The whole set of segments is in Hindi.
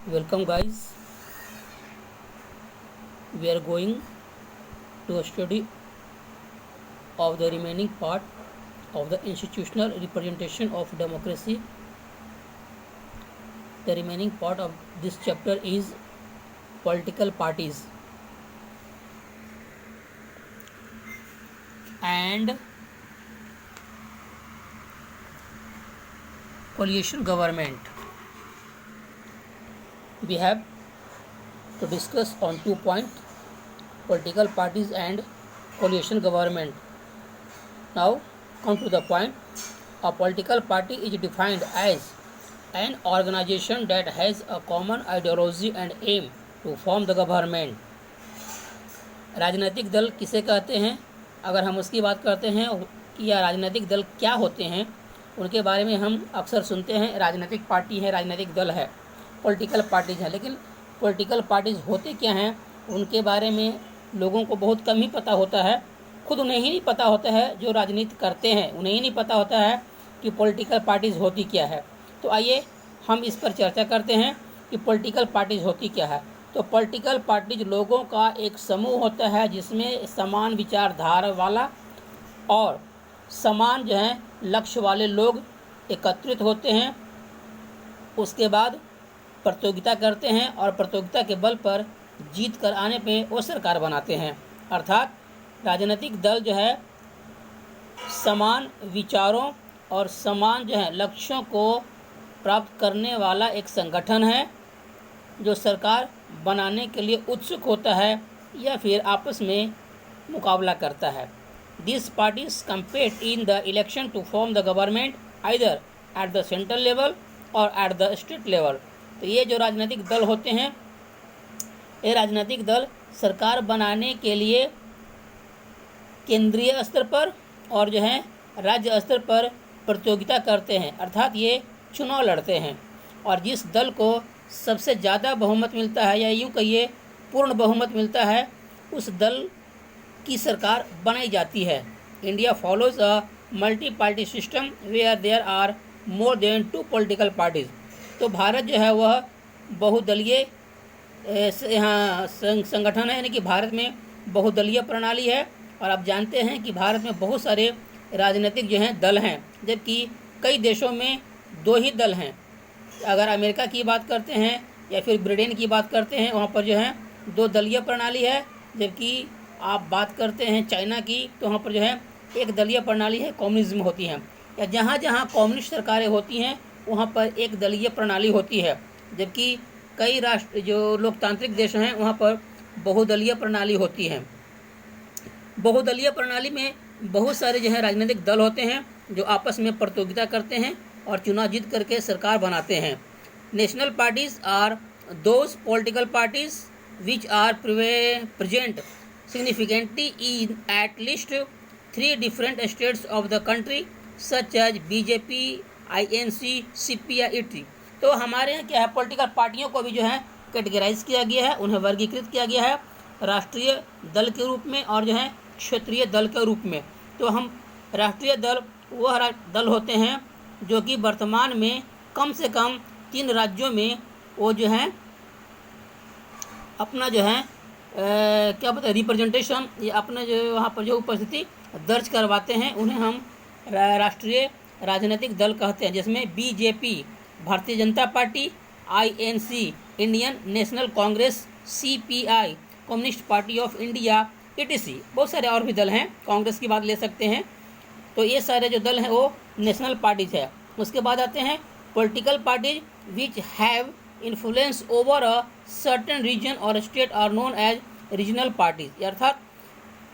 Welcome, guys. We are going to study of the remaining part of the institutional representation of democracy. The remaining part of this chapter is political parties and coalition government. We have to discuss on 2 points: political parties and coalition government. Now, come to the point. A political party is defined as an organization that has a common ideology and aim to form the government. राजनीतिक दल किसे कहते हैं? अगर हम उसकी बात करते हैं कि यह राजनीतिक दल क्या होते हैं, उनके बारे में हम अक्सर सुनते हैं राजनीतिक पार्टी है, राजनीतिक दल है, पॉलिटिकल पार्टीज हैं। लेकिन पॉलिटिकल पार्टीज होते क्या हैं, उनके बारे में लोगों को बहुत कम ही पता होता है। खुद उन्हें ही नहीं पता होता है, जो राजनीति करते हैं उन्हें ही नहीं पता होता है कि पॉलिटिकल पार्टीज होती क्या है। तो आइए हम इस पर चर्चा करते हैं कि पॉलिटिकल पार्टीज होती क्या है। तो पॉलिटिकल पार्टीज लोगों का एक समूह होता है जिसमें समान विचारधारा वाला और समान लक्ष्य वाले लोग एकत्रित होते हैं। उसके बाद प्रतियोगिता करते हैं और प्रतियोगिता के बल पर जीत कर आने पे वो सरकार बनाते हैं। अर्थात राजनीतिक दल समान विचारों और समान लक्ष्यों को प्राप्त करने वाला एक संगठन है जो सरकार बनाने के लिए उत्सुक होता है या फिर आपस में मुकाबला करता है। This parties compete in the election to form the government either at the central level और एट द स्टेट लेवल। तो ये जो राजनीतिक दल होते हैं, ये राजनीतिक दल सरकार बनाने के लिए केंद्रीय स्तर पर और राज्य स्तर पर प्रतियोगिता करते हैं। अर्थात ये चुनाव लड़ते हैं और जिस दल को सबसे ज़्यादा बहुमत मिलता है या यूँ कहिए पूर्ण बहुमत मिलता है, उस दल की सरकार बनाई जाती है। India follows a multi party system where there are more than 2 political parties. तो भारत वह बहुदलीय संगठन है, यानी कि भारत में बहुदलीय प्रणाली है। और आप जानते हैं कि भारत में बहुत सारे राजनीतिक दल हैं, जबकि कई देशों में 2 ही दल हैं। अगर अमेरिका की बात करते हैं या फिर ब्रिटेन की बात करते हैं, वहाँ पर 2 दलीय प्रणाली है। जबकि आप बात करते हैं चाइना की, तो वहाँ पर एक दलीय प्रणाली है, कम्युनिज्म होती है। या जहाँ जहाँ कम्युनिस्ट सरकारें होती हैं वहाँ पर एक दलीय प्रणाली होती है। जबकि कई राष्ट्र जो लोकतांत्रिक देश हैं वहाँ पर बहुदलीय प्रणाली होती है। बहुदलीय प्रणाली में बहुत सारे राजनीतिक दल होते हैं जो आपस में प्रतियोगिता करते हैं और चुनाव जीत करके सरकार बनाते हैं। National parties are those political parties which are present significantly in at least 3 different states of the country such as BJP, INC, CPI, ET। तो हमारे यहाँ क्या है, पॉलिटिकल पार्टियों को भी कैटेगराइज किया गया है, उन्हें वर्गीकृत किया गया है राष्ट्रीय दल के रूप में और क्षेत्रीय दल के रूप में। तो हम राष्ट्रीय दल वह दल होते हैं जो कि वर्तमान में कम से कम 3 राज्यों में वो अपना क्या बोलते हैं रिप्रेजेंटेशन या अपने वहाँ पर उपस्थिति दर्ज करवाते हैं। उन्हें हम राष्ट्रीय राजनीतिक दल कहते हैं, जिसमें BJP Bharatiya Janata party, INC Indian national Congress, CPI communist party of India, ETC बहुत सारे और भी दल हैं। कांग्रेस की बात ले सकते हैं। तो ये सारे जो दल हैं वो नेशनल पार्टीज है। उसके बाद आते हैं political parties which have influence over a certain region और state are known as regional parties. अर्थात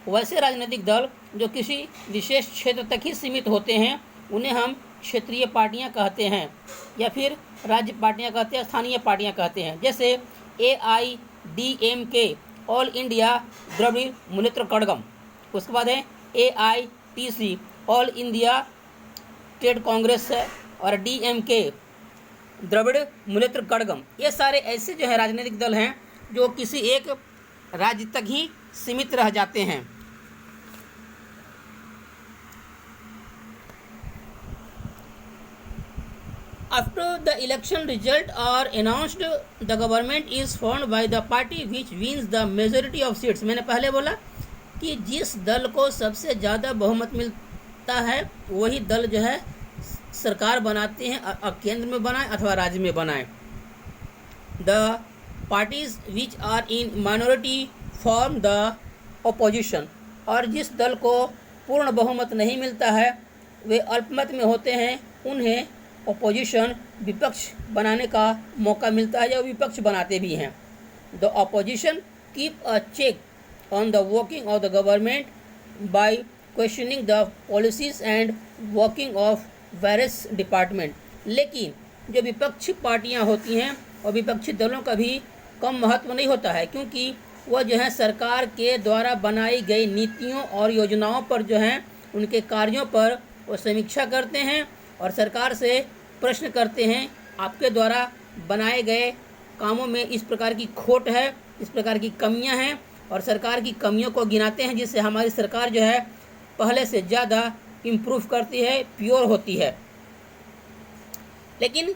वैसे राजनीतिक दल जो किसी विशेष क्षेत्र तक ही सीमित होते हैं उन्हें हम क्षेत्रीय पार्टियां कहते हैं या फिर राज्य पार्टियां कहते हैं, स्थानीय पार्टियां कहते हैं। जैसे AIDMK all India Dravida Munnetra Kazhagam. उसके बाद है AITC all India state Congress है और DMK द्रविड़ मुनेत्र कड़गम। ये सारे ऐसे राजनीतिक दल हैं जो किसी एक राज्य तक ही सीमित रह जाते हैं। after the election result are announced, the government is formed by the party which wins the majority of seats. मैंने पहले बोला कि जिस दल को सबसे ज़्यादा बहुमत मिलता है वही दल जो है सरकार बनाते हैं, केंद्र में बनाए अथवा राज्य में बनाए. The parties which are in minority form the opposition. और जिस दल को पूर्ण बहुमत नहीं मिलता है वे अल्पमत में होते हैं, उन्हें ऑपोजिशन विपक्ष बनाने का मौका मिलता है या विपक्ष बनाते भी हैं. The opposition keep a check on the working of the government by questioning the policies and working of various department. लेकिन जो विपक्षी पार्टियां होती हैं और विपक्षी दलों का भी कम महत्व नहीं होता है, क्योंकि वह जो है सरकार के द्वारा बनाई गई नीतियों और योजनाओं पर जो हैं उनके कार्यों पर वो समीक्षा करते हैं और सरकार से प्रश्न करते हैं आपके द्वारा बनाए गए कामों में इस प्रकार की खोट है, इस प्रकार की कमियां हैं, और सरकार की कमियों को गिनाते हैं जिससे हमारी सरकार जो है पहले से ज़्यादा इम्प्रूव करती है, प्योर होती है. लेकिन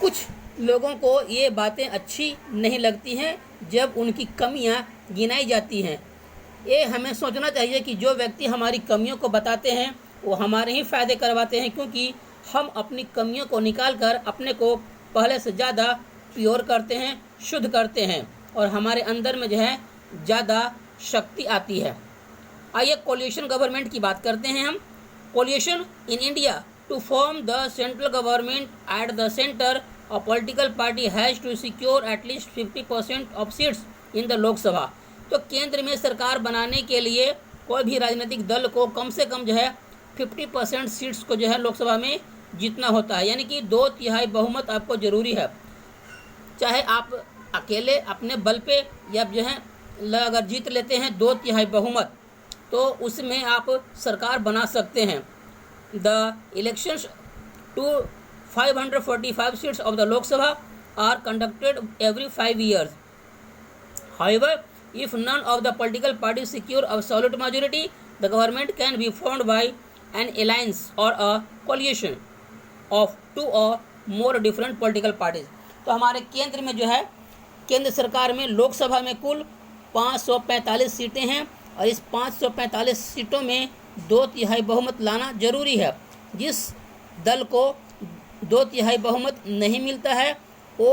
कुछ लोगों को ये बातें अच्छी नहीं लगती हैं जब उनकी कमियां गिनाई जाती हैं. ये हमें सोचना चाहिए कि जो व्यक्ति हमारी कमियों को बताते हैं वो हमारे ही फ़ायदे करवाते हैं, क्योंकि हम अपनी कमियों को निकाल कर अपने को पहले से ज़्यादा प्योर करते हैं, शुद्ध करते हैं और हमारे अंदर में जो है ज़्यादा शक्ति आती है. आइए कोलिशन गवर्नमेंट की बात करते हैं हम. Coalition in India to form the central government at the centre a political party has to secure at least 50% of seats in the Lok Sabha. तो केंद्र में सरकार बनाने के लिए कोई भी राजनीतिक दल को कम से कम जो है 50% सीट्स को जो है लोकसभा में जीतना होता है, यानी कि 2/3 बहुमत आपको ज़रूरी है. चाहे आप अकेले अपने बल पे या जो है अगर जीत लेते हैं 2/3 बहुमत तो उसमें आप सरकार बना सकते हैं. The elections to 545 seats of the Lok Sabha are conducted every 5 years. However, if none of the political parties secure a absolute majority, the government can be formed by an alliance or a coalition of 2 or more different political parties. तो हमारे केंद्र में जो है केंद्र सरकार में लोकसभा में कुल 545 सीटें हैं और इस 545 सीटों में 2/3 बहुमत लाना जरूरी है. जिस दल को 2/3 बहुमत नहीं मिलता है वो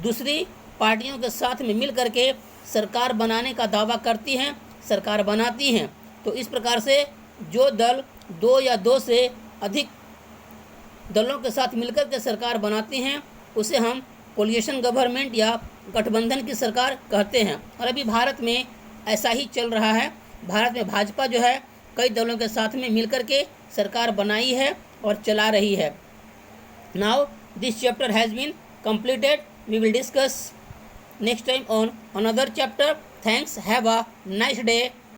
दूसरी पार्टियों के साथ में मिल करके सरकार बनाने का दावा करती हैं, सरकार बनाती हैं. तो इस प्रकार से जो दल 2 या 2 से अधिक दलों के साथ मिलकर के सरकार बनाते हैं उसे हम कोलिशन गवर्नमेंट या गठबंधन की सरकार कहते हैं. और अभी भारत में ऐसा ही चल रहा है. भारत में भाजपा जो है कई दलों के साथ में मिलकर के सरकार बनाई है और चला रही है. Now this chapter has been completed. We will discuss next time on another chapter. Thanks. Have a nice day.